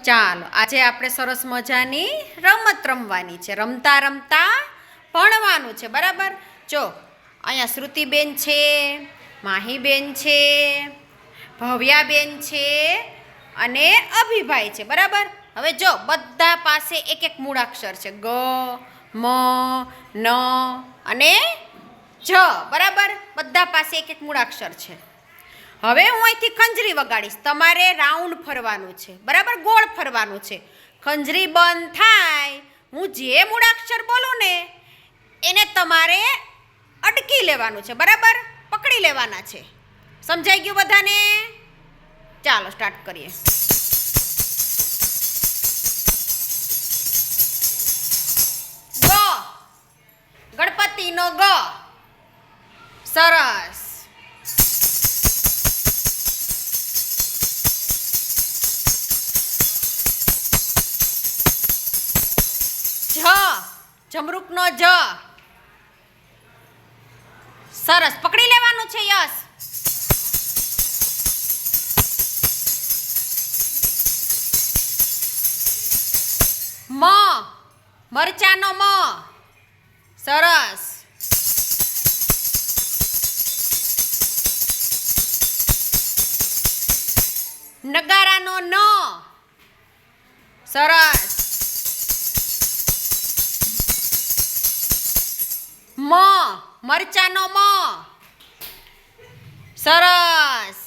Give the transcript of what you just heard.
ચાલો આજે આપણે સરસ મજાની રમત રમવાની છે. રમતા રમતા ભણવાનું છે, બરાબર. જો અહીંયા શ્રુતિબેન છે, માહીબેન છે, ભવ્યાબેન છે અને અભિભાઈ છે, બરાબર. હવે જો બધા પાસે એક એક મૂળાક્ષર છે, ગ, મ, ન અને જ, બરાબર. બધા પાસે એક એક મૂળાક્ષર છે. હવે હું અહીંથી ખંજરી વગાડીશ, તમારે રાઉન્ડ ફરવાનું છે, બરાબર, ગોળ ફરવાનું છે. ખંજરી બંધ થાય, હું જે મૂળાક્ષર બોલું ને એને તમારે અડકી લેવાનું છે, બરાબર, પકડી લેવાના છે. સમજાઈ ગયું બધાને? ચાલો સ્ટાર્ટ કરીએ. ગ, ગણપતિનો ગ. સરસ. જ, જમરૂકનો જ. સરસ, પકડી લેવાનું છે. યસ. મ, મરચાનો મ. સરસ. નગારાનો ન. સરસ. મ, મરચાનો મ. સરસ.